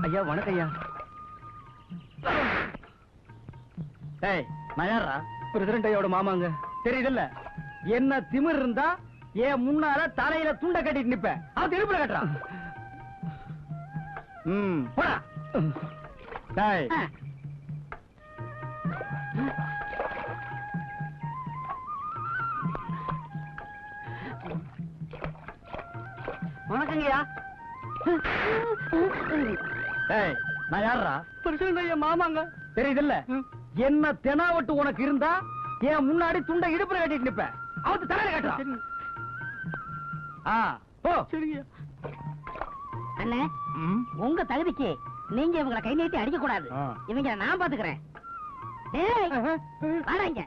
ஐயா வணக்கம் ஐயா. நான் யாரா? பிரசிடண்ட் ஐயோட மாமாங்க. தெரியுதுல்ல, என்ன திமிர் இருந்தா ஏன் முன்னால தலையில துண்ட கட்டிட்டு நிப்ப, அவன் திருப்பில கட்டுறான். போடா. வணக்கங்கய்யா. நான் யாரா? பிரசிடண்ட் ஐயா மாமாங்க. தெரியுதுல்ல, என்ன தெனாவட்டு உனக்கு இருந்தா ஏன் முன்னாடி துண்டை இடுப்புல கட்டிட்டு நிப்ப, அவத்து தலையில கட்டுறான். போ. சரிங்க அண்ணே, உங்க தகுதிக்கு நீங்க இவங்களை கை நீட்டி அடிக்க கூடாது. இவங்க நான் பாத்துக்கிறேன். வாடாங்க.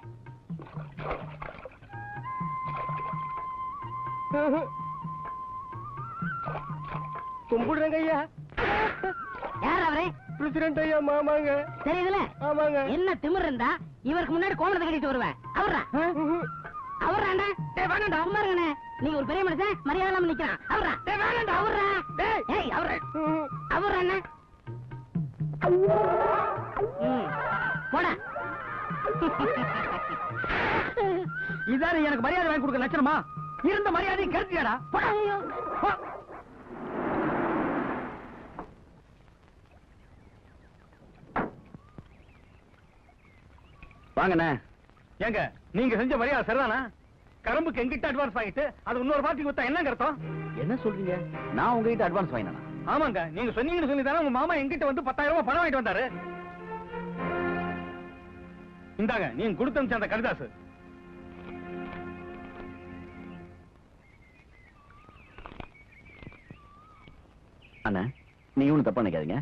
கும்பிடுறேங்க ஐயா. யார் அவரே? பிரசிடண்ட் ஐயா மாமாங்க. தெரியுதுல? ஆமாங்க. என்ன திமிர் இருந்தா இவருக்கு முன்னாடி கோமணத்தை கட்டிட்டு வருவேன். அவர்ரா அவர்றாண்டா. வேணாண்டா அவருங்கண்ணே, நீங்க ஒரு பெரிய மனுஷன், மரியாதை இல்லாம நிக்கிறான். அவர்ரா வேணாண்டா. அவர்ரா அவர்றா போடா. இதான எனக்கு மரியாதை வாங்கி கொடுக்க லட்சணமா? இருந்த மரியாதை கருத்தியாடா. வாங்கண்ணே. ஏங்க நீங்க செஞ்ச மரியாதை சரிதானா? கரும்புக்கு எங்கிட்ட அட்வான்ஸ் வாங்கிட்டு அது இன்னொரு பார்ட்டி கொடுத்தா என்னங்க அர்த்தம்? என்ன சொல்றீங்க? நான் உங்ககிட்ட அட்வான்ஸ் வாங்கினா? ஆமாங்க, நீங்க சொன்னீங்கன்னு சொல்லி தானே உங்க மாமா எங்கிட்ட வந்து 10,000 ரூபாய் பணம் வாங்கிட்டு வந்தாரு. இந்தாங்க நீங்க கொடுத்த அந்த கடிதாசு. அண்ணா, நீங்க ஒன்னும் தப்பா நினைக்காதீங்க.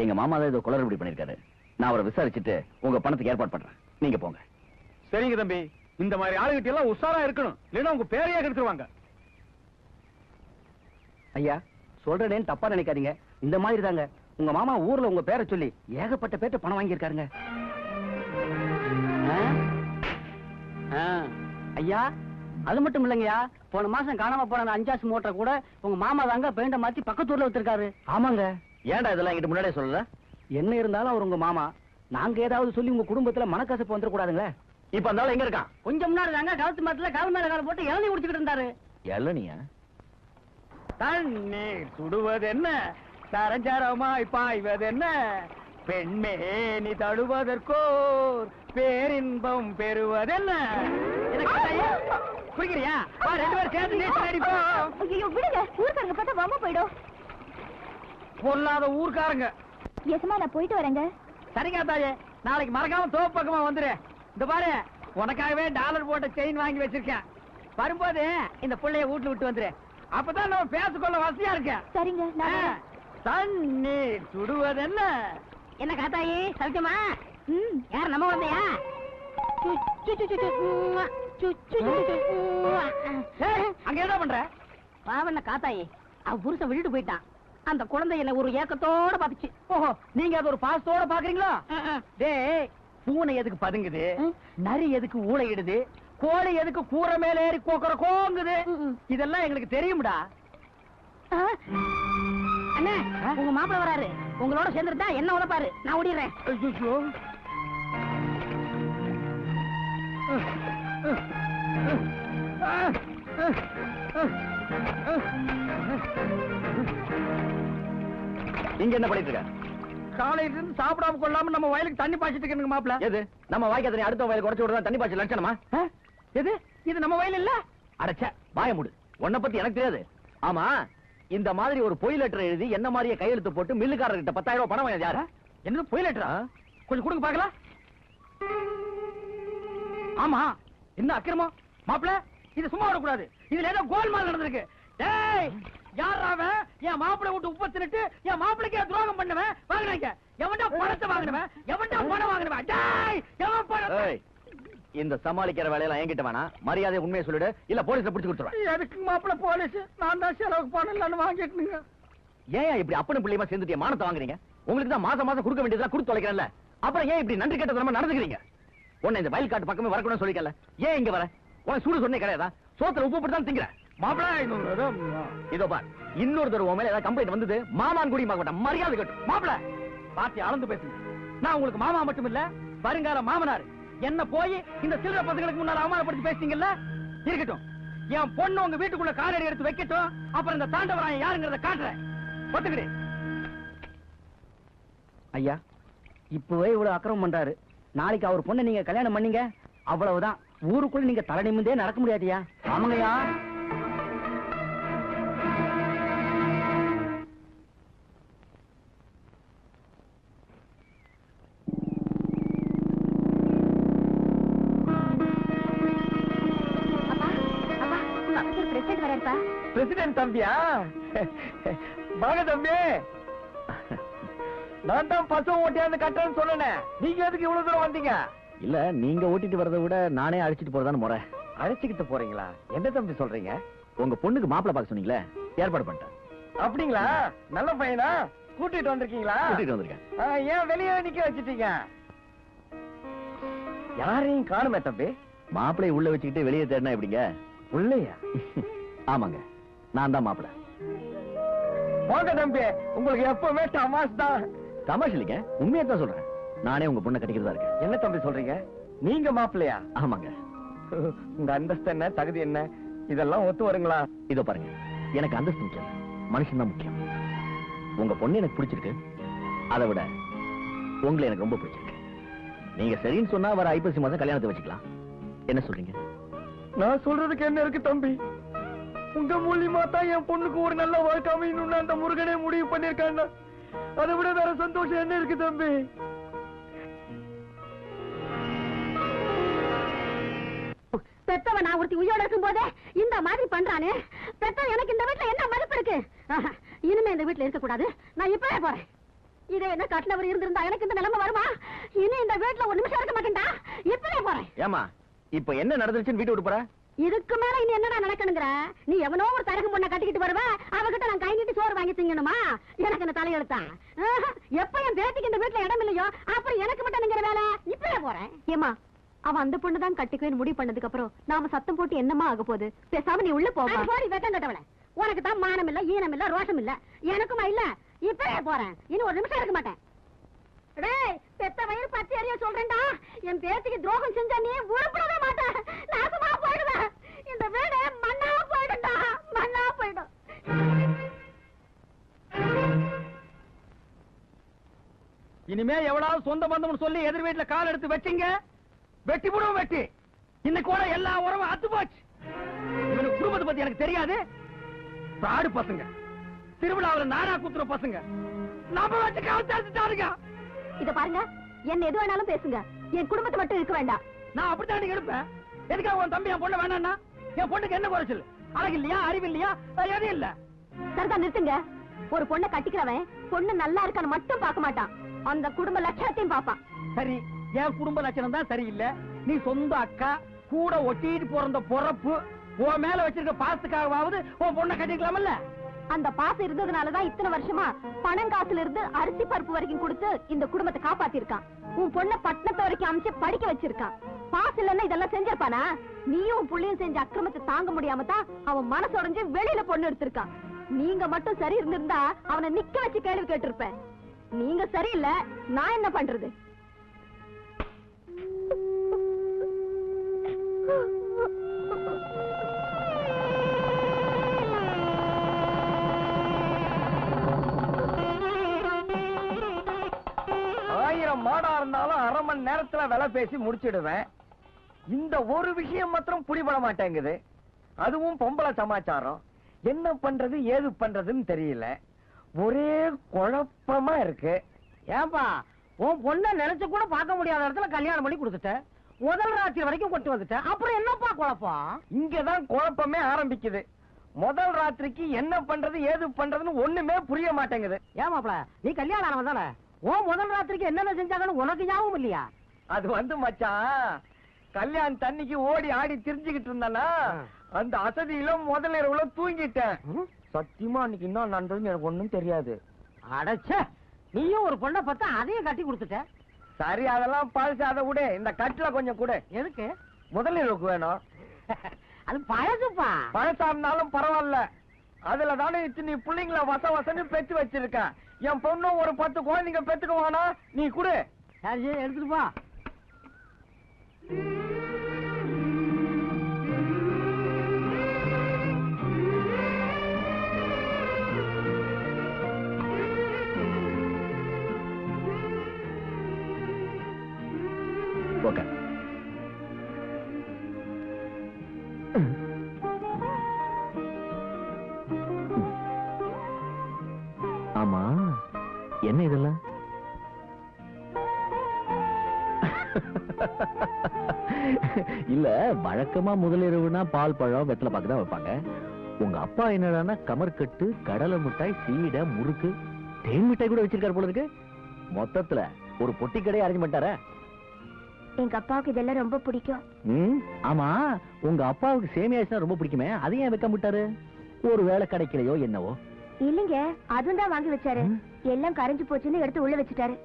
எங்க மாமா தான் ஏதோ குளறுபடி பண்ணிருக்காரு. நான் அவரை விசாரிச்சுட்டு உங்க பணத்துக்கு ஏற்பாடு பண்றேன். நீங்க போங்க. சரிங்க தம்பி, இந்த மாதிரி ஆளுகிட்ட எல்லாம் உஷாரா இருக்கணும், இல்லைன்னா உங்க பேரையே கெடுத்துருவாங்க. ஐயா சொல்றேன்னு தப்பா நினைக்காதீங்க. இந்த மாதிரி தாங்க உங்க மாமா ஊர்ல உங்க பேரை சொல்லி ஏகப்பட்ட பேர்ட்ட பணம் வாங்கியிருக்காருங்க. ஐயா அது மட்டும் இல்லைங்கய்யா, போன மாசம் காணாம போன 5 மோட்டரை கூட உங்க மாமா தாங்க பெயிண்ட மாத்தி பக்கத்தூர்ல வித்திருக்காரு. ஆமாங்க. ஏன்டா இதெல்லாம் என்கிட்ட முன்னாடியே சொல்லல? என்ன இருந்தாலும் அவர் உங்க மாமா. நாங்க ஏதாவது சொல்லி உங்க குடும்பத்துல மனக்கசப்பு வந்துட கூடாதுங்களே. இப்ப அந்த எங்க இருக்கான்? கொஞ்சம் முன்னாடி தாங்க கழுத்து மரத்துல கால் மேல கால போட்டு இளநீ குடிச்சுக்கிட்டு இருந்தாரு. இளநியா? தண்ணீர் சுடுவது என்ன, சரஞ்சரமாய் பாய்வது என்ன, பெண்மே நீ தடுவதற்கோர் பேரின்பம் பெறுவதென்ன. குடிக்கிறியா? 2 பேரும் சேர்ந்து நீச்சல் அடிப்போம். விடுங்க, ஊருக்காரங்க பார்த்தா வம்ப போயிடும். பொல்லாத ஊர்க்காரங்க. எசமா நான் போயிட்டு வரேங்க. சரிங்க தாயே, நாளைக்கு மறக்காம தோப்பு பக்கமா வந்துரு. இந்த பாரு, உனக்காகவே டாலர் போட்ட செயின் வாங்கி வச்சிருக்கேன். வரும்போது இந்த பிள்ளைய வீட்டுல விட்டு வந்துரு. அப்பதான் நம்ம பேசிக்கொள்ள வசதியா இருக்க. சரிங்க. தண்ணீர் சுடுவது என்ன? என்ன காத்தாயி சௌக்கியமா? யார் நம்ம வந்தையா? அங்க என்ன பண்ற? பாவண்ண காத்தாயி, அவ புருஷன் விட்டுட்டு போயிட்டான். அந்த குழந்தை என்ன ஒரு ஏக்கத்தோட பாத்துச்சு. ஓஹோ, நீங்க அது ஒரு பாசத்தோட பாக்குறீங்களா? டேய், பூனை எதுக்கு பதுங்குது, நரி எதுக்கு ஊளையிடுது, கோழி எதுக்கு கூரை மேல ஏறி கோக்குற கோங்குது, இதெல்லாம் எங்களுக்கு தெரியும்டா. அண்ணே, உங்க மாப்பிள்ள வராரு. உங்களோட சேர்ந்துட்டா என்ன உதப்பாரு. நான் ஓடிடுறேன். ஐயோ, இங்க என்ன பண்ணிட்டு இருக்க? காலையில இருந்து சாப்பிடாம கொள்ளாம நம்ம வயலுக்கு தண்ணி பாய்ச்சிட்டு இருக்கேன் மாப்பிள்ள. எது நம்ம வாய்க்கு தண்ணி அடுத்த வயலுக்கு உடச்சு விடுறதா தண்ணி பாய்ச்சல் லட்சணமா? எது இது நம்ம வயல் இல்ல? அடச்சே, வாய மூடு. உன்னை பத்தி எனக்கு தெரியாது. ஆமா, இந்த மாதிரி ஒரு பொய் லெட்டர் எழுதி என்ன மாதிரியே கையெழுத்து போட்டு மில்லுக்காரர்கிட்ட 10,000 ரூபாய் பணம் வாங்கியது யாரு? என்ன பொய் லெட்டரா? கொஞ்சம் கொடுங்க பாக்கலாம். ஆமா, என்ன அக்கிரமம் மாப்பிள்ள? இது சும்மா விடக்கூடாது. இதுல ஏதோ கோல்மால் நடந்திருக்கு. டேய், யாராவ என் மாப்பிளை விட்டு உப்பு தின்னுட்டு என் மாப்பிளைக்கே துரோகம் பண்ணுவேன் வாங்கினாங்க. எவன்டா பணத்தை வாங்கினவன்? எவன்டா பணம் வாங்கினவன்? டேய், எவன் பணத்தை? இந்த சமாளிக்கிற வேலையெல்லாம் என்கிட்ட வேணா. மரியாதை உண்மையை சொல்லிடு, இல்ல போலீஸ்ல பிடிச்சு கொடுத்துருவேன். எதுக்கு மாப்பிள போலீஸ்? நான் தான் செலவுக்கு பணம் இல்லன்னு வாங்கிட்டுங்க. ஏன் இப்படி அப்பனும் பிள்ளையுமா சேர்ந்துட்டு மானத்தை வாங்குறீங்க? உங்களுக்கு தான் மாசம் மாசம் கொடுக்க வேண்டியதெல்லாம் கொடுத்து தொலைக்கிறேன்ல, அப்புறம் ஏன் இப்படி நன்றி கெட்டதனமா நடந்துக்கிறீங்க? உன்னை இந்த வயல் காட்டு பக்கமே வரக்கூடாதுன்னு சொல்லிக்கல. ஏன் இங்க வர? உனக்கு சூடு சொன்னே கிடையாதா? சோத்துல உப்பு போட்டு தான் திங்கிற. மாப்பிள்ள இதோ பார், இன்னொரு தடவை மேல ஏதாவது கம்ப்ளைண்ட் வந்தது மாமான் குடி மாட்ட மரியாதை கட்டும். மாப்பிள்ள பாத்தி அளந்து பேசுங்க. நான் உங்களுக்கு மாமா மட்டும் இல்ல, வருங்கால மாமனார். என்ன போய் இந்த சில்லற பசங்களுக்கு முன்னால அவமானப்படுத்தி பேசிட்டீங்கல்ல, இருக்கட்டும். என் பொண்ணு உங்க வீட்டுக்குள்ள காலடி எடுத்து வைக்கட்டும், அப்புறம் இந்த தாண்டவராயன் யாருங்கிறத காட்டுறேன். ஒத்துக்கிடு. ஐயா, இப்பவே இவ்வளவு அக்கிரமம் பண்றாரு. நாளைக்கு அவர் பொண்ணை நீங்க கல்யாணம் பண்ணீங்க, அவ்வளவுதான். ஊருக்குள்ள நீங்க தலை நிமிந்தே நடக்க முடியாதுயா. ஆமாங்கய்யா. பிரசிடென்ட் தம்பியா? வாங்க தம்பி. நான் தான் பசு ஓட்டியாந்து கட்டன்னு சொன்னேன். நீங்க எதுக்கு இவ்வளவு தூரம் வந்தீங்க? இல்ல, நீங்க ஓட்டிட்டு வரதை விட நானே அழைச்சிட்டு போறதான்னு முறை. அழைச்சிக்கிட்டு போறீங்களா? என்ன தம்பி சொல்றீங்க? உங்க பொண்ணுக்கு மாப்பிள்ளை பார்க்க சொன்னீங்களே, ஏற்பாடு பண்ணிட்டேன். அப்படிங்களா? நல்ல பையனா? கூட்டிட்டு வந்திருக்கீங்களா? கூட்டிட்டு வந்திருக்கேன். ஏன் வெளியே நிக்க வச்சிட்டீங்க? யாரையும் காணுமே தம்பி. மாப்பிள்ளையை உள்ள வச்சுக்கிட்டு வெளியே தேடினா எப்படிங்க? உள்ளையா? ஆமாங்க, நான் தான் மாப்பிள்ளை. போங்க தம்பி, உங்களுக்கு எப்பவுமே தமாஷ் தான். தமாஷ் இல்லைங்க, உண்மையா தான் சொல்றேன். நானே உங்க பொண்ணை கட்டிக்கிறதா இருக்கேன். என்ன தம்பி சொல்றீங்க? நீங்க மாப்பிள்ளையா? ஆமாங்க. உங்க அந்தஸ்து என்ன, தகுதி என்ன, இதெல்லாம் ஒத்து வருங்களா? இதோ பாருங்க, எனக்கு அந்தஸ்து முக்கியம், மனுஷன் தான் முக்கியம். உங்க பொண்ணு எனக்கு பிடிச்சிருக்கு, அதை விட உங்களை எனக்கு ரொம்ப பிடிச்சிருக்கு. நீங்க சரின்னு சொன்னா வர ஐப்பசி மாதம் கல்யாணத்தை வச்சுக்கலாம். என்ன சொல்றீங்க? நான் சொல்றதுக்கு என்ன இருக்கு தம்பி? உங்க மூலியமா தான் என் பொண்ணுக்கு ஒரு நல்ல வாழ்க்கை அமையணும்னு அந்த முருகனே முடிவு பண்ணிருக்காங்க. அதை விட வேற சந்தோஷம் என்ன இருக்கு தம்பி? பெத்தவன் நான் ஒருத்தி உயிரோட இருக்கும் போதே இந்த மாதிரி பண்றானே, பெத்தவன் எனக்கு இந்த வீட்டுல என்ன மதிப்பு இருக்கு? இனிமே இந்த வீட்டுல இருக்க கூடாது. நான் இப்பவே போறேன். இதே என்ன கட்டினவர் இருந்திருந்தா எனக்கு இந்த நிலைமை வருமா? இனி இந்த வீட்டுல ஒரு நிமிஷம் இருக்க மாட்டேன்டா. இப்பவே போறேன். ஏமா, இப்ப என்ன நடந்துச்சுன்னு வீட்டு விட்டு போற? இதுக்கு மேல இனி என்னடா நடக்கணுங்கிற? நீ எவனோ ஒரு தரகு பொண்ணை கட்டிக்கிட்டு வருவ, அவகிட்ட நான் கை நீட்டி சோறு வாங்கி திங்கணுமா? எனக்கு இந்த தலையெழுத்தான். எப்ப என் பேத்திக்கு இந்த வீட்டுல இடம் இல்லையோ அப்புறம் எனக்கு மட்டும் நீங்கிற வேலை. இப்பவே போறேன். ஏமா, அவன் அந்த பொண்ணு தான் கட்டிக்குவேன்னு முடிவு பண்ணதுக்கு அப்புறம் நாம சத்தம் போட்டு என்னமா ஆக போகுது? பேசாம நீ உள்ள போக. போடி வெட்டம் கட்டவள. உனக்கு தான் மானம் இல்ல, ஈனம் இல்ல, ரோஷம் இல்ல. எனக்குமா இல்ல. இப்பவே போறேன். இனி ஒரு நிமிஷம் இருக்க மாட்டேன். டேய், பெத்த வயிறு பச்சை அறிய சொல்றேன்டா. என் பேத்திக்கு துரோகம் செஞ்சா நீ உருப்படவே மாட்டேன். நாசமா போயிடுவேன். இந்த வீடு மண்ணா போயிடும்டா, மண்ணா போயிடும். இனிமே எவ்வளவு சொந்த பந்தம்னு சொல்லி எதிர் வீட்டுல கால் எடுத்து வச்சீங்க, வெட்டி போடுவோம். வெட்டி இன்னைக்கு கூட எல்லா உறவும் அத்து போச்சு. இவனுக்கு குடும்பத்தை பத்தி எனக்கு தெரியாது. பிராடு பசங்க, திருவிழாவில் நாடா குத்துற பசங்க, நம்ம வச்சு காவல்தாருங்க. இத பாருங்க, என்ன எது வேணாலும் பேசுங்க, என் குடும்பத்தை மட்டும் இருக்க வேண்டாம். நான் அப்படித்தான் எடுப்பேன். எதுக்காக உன் தம்பி என் பொண்ணு வேணான்னா? என் பொண்ணுக்கு என்ன குறைச்சல்? அழகு இல்லையா, அறிவு இல்லையா, எதுவும் இல்ல. சரிதான், நிறுத்துங்க. ஒரு பொண்ணை கட்டிக்கிறவன் பொண்ணு நல்லா இருக்கான்னு மட்டும் பார்க்க மாட்டான், அந்த குடும்ப லட்சணத்தையும் பார்ப்பான். சரி, என் குடும்ப லட்சணம் தான் சரியில்லை. நீ சொந்த அக்கா கூட ஒட்டிட்டு பிறந்த பொறப்பு, உன் மேல வச்சிருக்க பாசத்துக்காகவாவது உன் பொண்ணை கட்டிக்கலாமல்ல? அந்த பாசம் இருந்ததுனாலதான் இத்தனை வருஷமா பணம் காசுல இருந்து அரிசி பருப்பு வரைக்கும் கொடுத்து இந்த குடும்பத்தை காப்பாத்திருக்கான். உன் பொண்ண பட்டணத்தை வரைக்கும் அமைச்சு படிக்க வச்சிருக்கான். பாசம் இல்லன்னா இதெல்லாம் செஞ்சிருப்பானா? நீயும் புள்ளியும் செஞ்ச அக்கிரமத்தை தாங்க முடியாம தான் அவன் மனசு உடைஞ்சு வெளியில பொண்ணு எடுத்திருக்கான். நீங்க மட்டும் சரி இருந்திருந்தா அவனை நிக்க வச்சு கேள்வி கேட்டிருப்பேன். நீங்க சரியில்லை, நான் என்ன பண்றது? ஆயிரம் மாடா இருந்தாலும் அரை மணி நேரத்துல விலை பேசி முடிச்சிடுவேன். இந்த ஒரு விஷயம் மாத்திரம் புடிபட மாட்டேங்குது. அதுவும் பொம்பளை சமாச்சாரம். என்ன பண்றது ஏது பண்றதுன்னு தெரியல. ஒரே குழப்பமா இருக்கு. ஏன்பா, உன் பொண்ணை நினைச்சு கூட பார்க்க முடியாத இடத்துல கல்யாணம் பண்ணி கொடுத்துட்ட. முதல் ராத்திரி வரைக்கும் கொண்டு வந்துட்ட. அப்புறம் என்னப்பா குழப்பம்? இங்கதான் குழப்பமே ஆரம்பிக்குது. முதல் ராத்திரிக்கு என்ன பண்றது ஏது பண்றதுன்னு ஒண்ணுமே புரிய மாட்டேங்குது. ஏமாப்ல, நீ கல்யாணம் ஆனவன் தானே? உன் முதல் ராத்திரிக்கு என்னென்ன செஞ்சாங்கன்னு உனக்கு ஞாபகம் இல்லையா? அது வந்து மச்சான், கல்யாண தண்ணிக்கு ஓடி ஆடி திரிஞ்சுக்கிட்டு இருந்தானா, அந்த அசதியில முதல் இரவுல தூங்கிட்டேன். சத்தியமா அன்னைக்கு என்ன நடந்ததுன்னு எனக்கு ஒண்ணும் தெரியாது. அடச்ச, நீயும் ஒரு பொண்ணை பார்த்தா அதையும் கட்டி கொடுத்துட்ட. சரி, அதெல்லாம் பழசு, அதை விடு. இந்த கட்டில கொஞ்சம் கூட. எதுக்கு? முதல் இரவுக்கு வேணும். அது பழசுப்பா. பழசா இருந்தாலும் பரவாயில்ல, அதுல தானே நீ பிள்ளைங்கள வசன்னு பெத்து வச்சிருக்க. என் பொண்ணு ஒரு 10 குழந்தைங்க பெத்துக்குவானா, நீ குடு. சரி எடுத்துட்டு போ. ஓகே. ஆமா, என்ன இதெல்லாம்? இல்ல, வழக்கமா முதலிரவுனா பால் பழம் வெத்தலை பாக்கு தான் வைப்பாங்க. உங்க அப்பா என்னடான்னா கமர்கட்டு, கடலை மிட்டாய், சீடை, முறுக்கு, தேன் மிட்டாய் கூட வச்சிருக்காரு போல இருக்கு. மொத்தத்துல ஒரு பொட்டி கடையை அரேஞ்ச் பண்ணிட்டாரா? எங்க அப்பாவுக்கு இதெல்லாம் ரொம்ப பிடிக்கும். ஆமா, உங்க அப்பாவுக்கு சேமியாச்சுனா ரொம்ப பிடிக்குமே, அதையும் ஏன் வைக்க விட்டாரு? ஒரு வேளை கிடைக்கலையோ என்னவோ? இல்லைங்க, அதுவும் தான் வாங்கி வச்சாரு. எல்லாம் கரைஞ்சு போச்சுன்னு எடுத்து உள்ள வச்சுட்டாரு.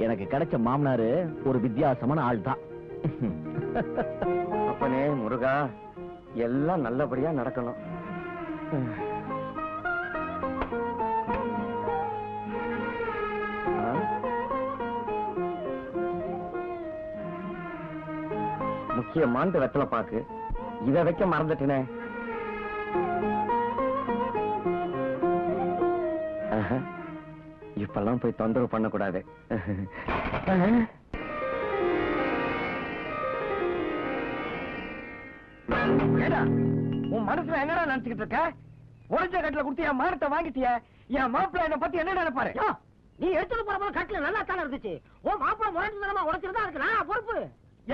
எனக்கு கிடைச்ச மாமனாரு ஒரு வித்தியாசமான ஆள் தான். அப்பனே முருகா, எல்லாம் நல்லபடியா நடக்கணும். முக்கியமான வெத்தலை பாக்கு, இத வைக்க மறந்துட்டேனே. இப்பெல்லாம் போய் தொந்தரவு பண்ணக்கூடாது. உன் மனசுல என்னடா நினைச்சுக்கிட்டு இருக்க? உடஞ்ச கட்டில கொடுத்து என் மானத்தை வாங்கிட்டிய. என் மாப்பிள்ள என்ன பத்தி என்ன நினைப்பாரு? நீ எடுத்துட்டு போற போது கட்டில நல்லா தானே இருந்துச்சு. ஓ மாப்பிள்ள முறைச்சு உடைச்சிருந்தா அதுக்கு நான் பொறுப்பு.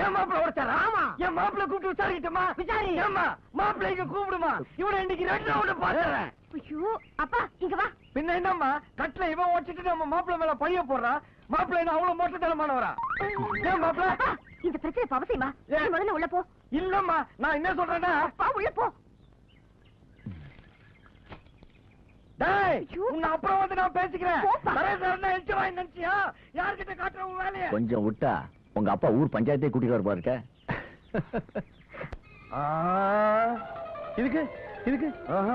என் மாப்பிள்ள உடைச்சாரா? ஆமா. என் மாப்பிள்ள கூப்பிட்டு விசாரிக்கட்டுமா? விசாரி. ஏம்மா, மாப்பிள்ளைக்கு கூப்பிடுமா? இவனை இன்னைக்கு 2 ரவுண்ட் பாத்துறேன். ஐயோ அப்பா இங்க வா. பின்ன என்னம்மா, கட்டில இவன் ஓடிச்சிட்டு நம்ம மாப்பிள்ள மேல பழிய போடுறான். மாப்பிள்ள என்ன அவ்வளவு மோட்டத்தனமானவரா? ஏன் மாப்பிள்ள? அப்பா, இந்த பிரச்சனை இப்ப அவசியமா? நீ முதல்ல உள்ள போ. இல்லம்மா, நான் என்ன சொல்றேன்னா, அப்பா உள்ள போ. டேய், உன்னை அப்புறம் வந்து நான் பேசிக்கிறேன். போப்பா. சரேசரன்னா எச்சு வாங்கி நினைச்சியா? யார்கிட்ட காட்டுற உன் வேலையை? கொஞ்சம் விட்டா உங்க அப்பா ஊர் பஞ்சாயத்தே கூட்டிட்டு வருவா இருக்க. இதுக்கு இதுக்கு இதுக்கு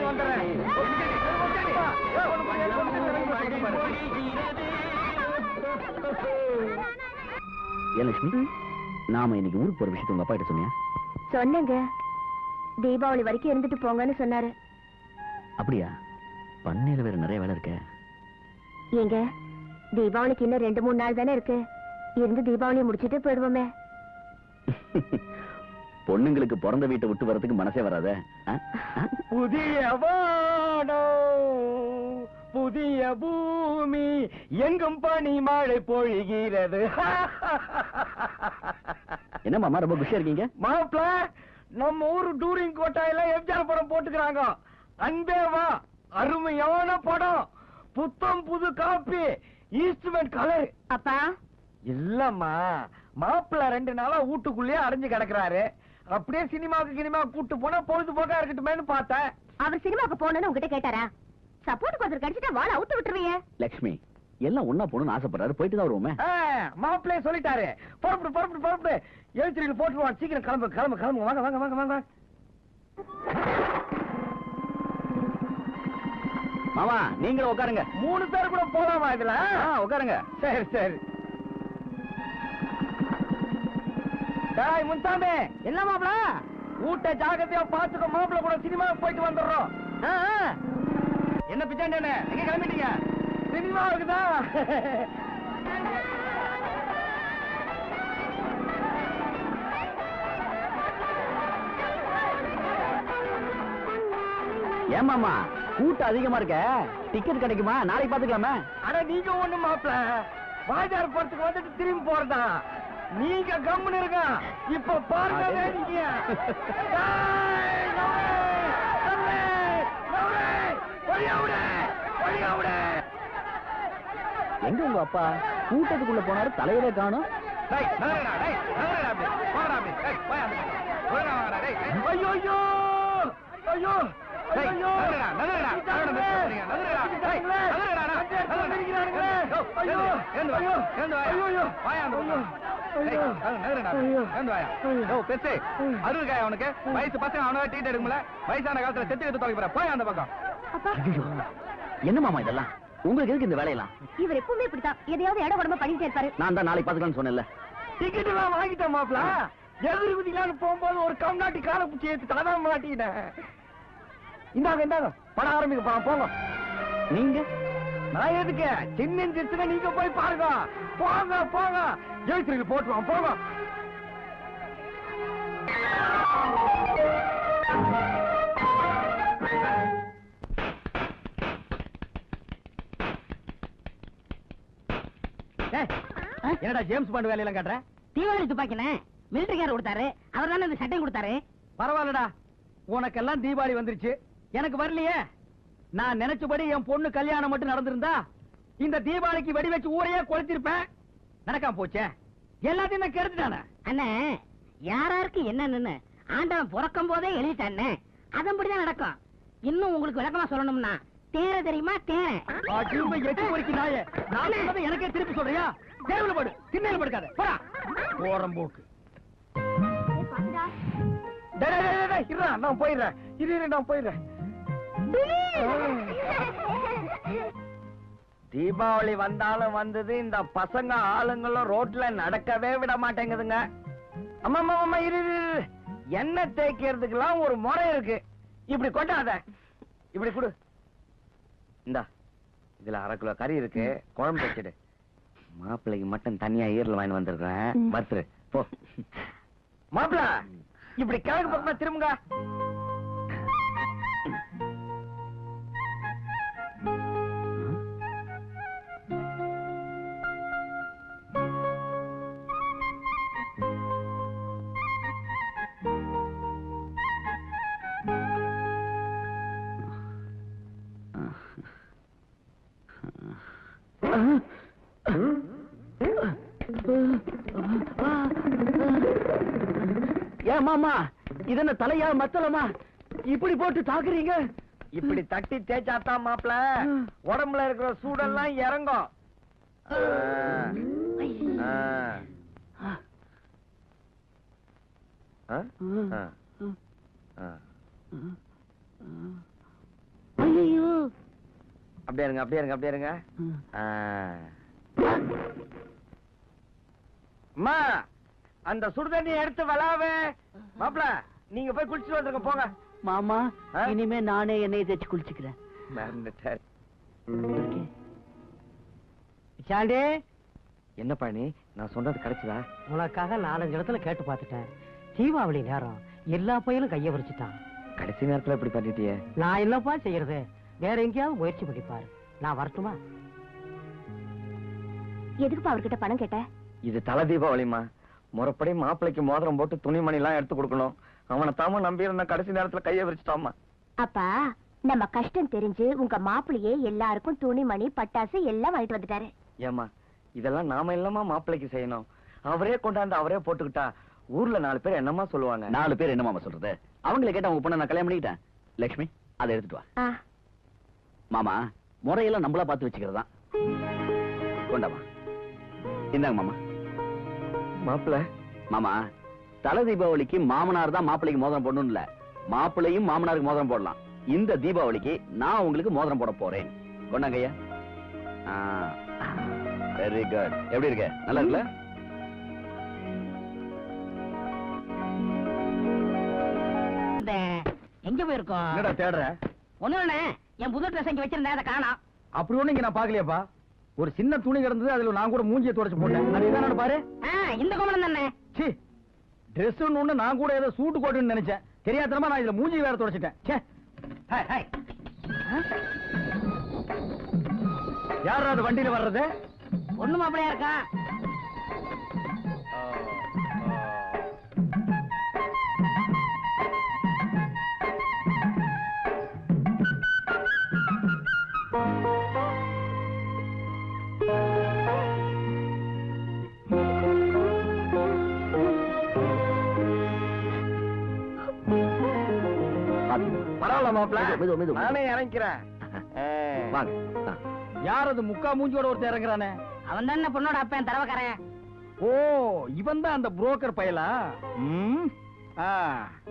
வந்துடுறேன். லட்சுமி, நாம இன்னைக்கு ஊருக்கு போற விஷயத்தை உங்க அப்பா கிட்ட சொன்னியா? சொன்னேங்க, தீபாவளி வரைக்கும் இருந்துட்டு போங்கன்னு சொன்னாரு. அப்படியா? பண்ணையில வேற நிறைய வேலை இருக்க. ஏங்க, தீபாவளிக்கு இன்னும் 2-3 நாள் தானே இருக்கு. இருந்து தீபாவளியை முடிச்சிட்டு போயிடுவோமே. பொண்ணுங்களுக்கு பிறந்த வீட்டை விட்டு வரதுக்கு மனசே வராதே. புதிய வானம், புதிய பூமி, எங்கும் பனி மழை பொழிகிறது. என்ன மாமா ரொம்ப குஷியா இருக்கீங்க? மாப்பிள, நம்ம ஊரு டூரிங் கோட்டாயில எம்ஜிஆர் படம் போட்டுக்கிறாங்க. அன்பேவா அருமையான படம். புத்தம் புது காப்பி, ஈஸ்ட்மென்ட் கலர். அப்பா இல்லம்மா, மாப்பிள்ள 2 நாளா வீட்டுக்குள்ளேயே அடைஞ்சு கிடக்குறாரு. அப்படியே சினிமாவுக்கு கூட்டு போனா பொழுதுபோக்கா இருக்கட்டுமேனு பார்த்தேன். அவர் சினிமாக்கு போகணும்னு உங்ககிட்ட கேட்டாரா? சப்போர்ட் கொஞ்சம் கடிச்சிட்டா வாழ அவுத்து விட்டுருவீங்க. லட்சுமி, எல்லாம் ஒன்னா போகணும்னு ஆசைப்படுறாரு, போயிட்டு தான் வருவோமே. மாப்பிள்ளைய சொல்லிட்டாரு. புறப்படு எழுச்சிரியில் போட்டுருவான். சீக்கிரம் கிளம்பு. வாங்க. மாமா, நீங்களும் உட்காருங்க. 3 பேர் கூட போலாமா இதுல? உட்காருங்க. சரி. டேய் முன்சாமி, என்ன மாப்பிள்ள? ஊட்ட ஜாகிரதையா பாத்துக்க. மாப்பிள்ள கூட சினிமாவுக்கு போயிட்டு வந்துடுறோம். என்ன பிச்சாண்டே, எங்க கிளம்பிட்டீங்க? சினிமாவுக்கு தான். ஏமாமா, கூட்டம் அதிகமா இருக்க, டிக்கெட் கிடைக்குமா? நாளைக்கு பாத்துக்கலாமே. அட நீங்க ஒண்ணு மாப்பிள்ள, வாஜார் படத்துக்கு வந்துட்டு திரும்பி போறதா? நீங்க கம்முன்னு இருக்க. இப்ப பாருங்க நீங்க. எங்க உங்க அப்பா? கூட்டத்துக்குள்ள போனாரு, தலையவே காணும். ஐயோ அருள்காய் அவனுக்கு வயசு பசங்க அவனை டீட் எடுக்கல வயசான காலத்துல செத்து எடுத்து தொலைக்கிற போய் அந்த பக்கம். என்ன மாமா இதெல்லாம் உங்களுக்கு எதுக்கு இந்த வேலையெல்லாம்? இவர் எப்பவுமே இப்படித்தான் எதையாவது இட உடம்பு பண்ணிட்டே இருப்பாரு. நான் தான் நாளைக்கு பாத்துக்கலாம்னு சொன்னேன்ல. டிக்கெட் எல்லாம் வாங்கிட்டேன் மாப்பிள. எதிர்குதிக்கலான்னு போகும்போது ஒரு கம்நாட்டி காலை பிடிச்சி ஏத்து தடாம மாட்டிக்கிட்டேன். இந்தாங்க படம் ஆரம்பிக்க போறோம் போங்க. நீங்க நான் எதுக்கு சின்ன சின்ன நீங்க போய் பாருங்க. போங்க ஜெயிச்சிருக்கு போட்டுருவோம் போங்க. என்னடா ஜேம்ஸ் பாண்ட் வேலையெல்லாம் காட்டுற? தீபாவளி துப்பாக்கினே மிலிட்டரிக்காரர் கொடுத்தாரு. அவர் தானே இந்த சட்டையும் கொடுத்தாரு. பரவாயில்லடா, உனக்கெல்லாம் தீபாவளி வந்துருச்சு, எனக்கு வரலையே. நான் நினைச்சபடி என் பொண்ணு கல்யாணம் மட்டும் நடந்திருந்தா இந்த தீபாவளிக்கு வெடி வச்சு ஊரையே கொளுத்திருப்பேன். நடக்காம போச்சே, எல்லாத்தையும் நான் கெடுத்துட்டானே. அண்ணே, யாராருக்கு என்னன்னு ஆண்டவன் பிறக்கும் போதே எழுதிட்டானே, அதன்படிதான் நடக்கும். இன்னும் உங்களுக்கு விளக்கமா சொல்லணும்னா தேர தெரியுமா? தேர எட்டு பொறிக்கு நாயே, நான் சொன்னதை எனக்கே திருப்பி சொல்றியா? தேர்வுல படு, திண்ணையில படுக்காத, போடா ஓரம் போக்கு. நான் போயிடுறேன், நான் போயிடுறேன். தீபாவளி வந்தாலும் வந்தது, இந்த பசங்க ஆளுங்களும் ரோட்ல நடக்கவே விட மாட்டேங்குதுங்க. அம்மா இரு, எண்ணெய் தேய்க்கிறதுக்கெல்லாம் ஒரு முறை இருக்கு. இப்படி கொட்டாத, இப்படி கொடு. இந்தா, இதுல 1/2 கிலோ கறி இருக்கு, குழம்பு வச்சிடு. மாப்பிள்ளைக்கு மட்டும் தனியா ஈரல் வாங்கி வந்திருக்கேன், பத்துரு போ. மாப்பிள்ள இப்படி கிழக்கு பக்கமா திரும்புங்க. ஏன் மாமா, இது என்ன தலையா மத்தலமா இப்படி போட்டு தாக்குறீங்க? இப்படி தட்டி தேய்ச்சாத்தான் மாப்பிள உடம்புல இருக்கிற சூடெல்லாம் இறங்கும். அப்படியே இருங்க, அப்படியே இருங்க, அப்படியே இருங்க. அம்மா, அந்த சுடுதண்ணி எடுத்து வளாவே. மாப்பிள நீங்க போய் குளிச்சுட்டு வந்துருங்க போங்க. மாமா, இனிமே நானே எண்ணெயை தேய்ச்சி குளிச்சுக்கிறேன். சாண்டி, என்ன பண்ணி நான் சொன்னது கிடைச்சதா? உனக்காக 4-5 இடத்துல கேட்டு பார்த்துட்டேன். தீபாவளி நேரம் எல்லா பையனும் கைய வச்சுட்டான். கடைசி நேரத்துல இப்படி பண்ணிட்டியே. நான் என்னப்பா செய்யறது? வேற எங்கேயாவது முயற்சி பண்ணிப்பாரு. நான் வரட்டுமா? எதுக்குப்பா அவர்கிட்ட பணம் கேட்ட? இது தலை தீபாவளிமா, முறைப்படி மாப்பிளைக்கு மோதிரம் போட்டு துணிமணி எல்லாம் எடுத்து கொடுக்கணும். அவனை தாம நம்பி இருந்த கடைசி நேரத்துல கைய விரிச்சிட்டாமா. அப்பா, நம்ம கஷ்டம் தெரிஞ்சு உங்க மாப்பிள்ளையே எல்லாருக்கும் துணிமணி பட்டாசு எல்லாம் வாங்கிட்டு வந்துட்டாரு. ஏமா, இதெல்லாம் நாம இல்லமா மாப்பிளைக்கு செய்யணும். அவரே கொண்டாந்து அவரே போட்டுக்கிட்டா ஊர்ல 4 பேர் என்னமா சொல்லுவாங்க? 4 பேர் என்னமாமா சொல்றது? அவங்களை கேட்டா உங்க பொண்ணை நான் கல்யாணம் பண்ணிக்கிட்டேன். லட்சுமி, அதை எடுத்துட்டு வா. மாமா, முறையெல்லாம் நம்மளா பார்த்து வச்சுக்கிறதா. கொண்டாமா, இந்தாங்க மாமா. மாப்பிள்ள, மாமா, தலை தீபாவளிக்கு மாமனார் தான் மாப்பிள்ளைக்கு மோதிரம் போடணும் இல்ல, மாப்பிள்ளையும் மாமனாருக்கு மோதிரம் போடலாம். இந்த தீபாவளிக்கு நான் உங்களுக்கு மோதிரம் போட போறேன். கொண்டாங்க ஐயா. Very good. எப்படி இருக்க? நல்லா இருக்குல்ல? எங்க போயிருக்கோம்? என்னடா தேடுற? ஒண்ணு என் புது ட்ரெஸ் இங்க வச்சிருந்தேன், அதை காணோம். அப்படி ஒண்ணு இங்க நான் பாக்கலையாப்பா. ஒரு சின்ன துணி கிடந்தது, அதுல நான் கூட மூஞ்சியை துடைச்சு போட்டேன். அது இதானு பாரு. இந்த கோமணம் தானே. சி, ட்ரெஸ் ஒண்ணு நான் கூட ஏதோ சூட்டு கோட்டுன்னு நினைச்சேன். தெரியாதனமா நான் இதுல மூஞ்சி வேற துடைச்சிட்டேன். ச்சே. Hi hi. யாரா அது வண்டியில வர்றது? ஒண்ணு மாப்பிளையா இருக்கா? பரவாயில்லமா மாப்பிள்ள மெது, மெது, மெது. நானே இறங்கிக்கிறேன் வாங்க ஆ. யார் அது முக்கா மூஞ்சியோட ஒருத்தர் இறங்குறானே? அவன் தான் பொண்ணோட அப்பன் தரவக்காரன். ஓ, இவன் தான் அந்த புரோக்கர் பயலா? ம். ஆ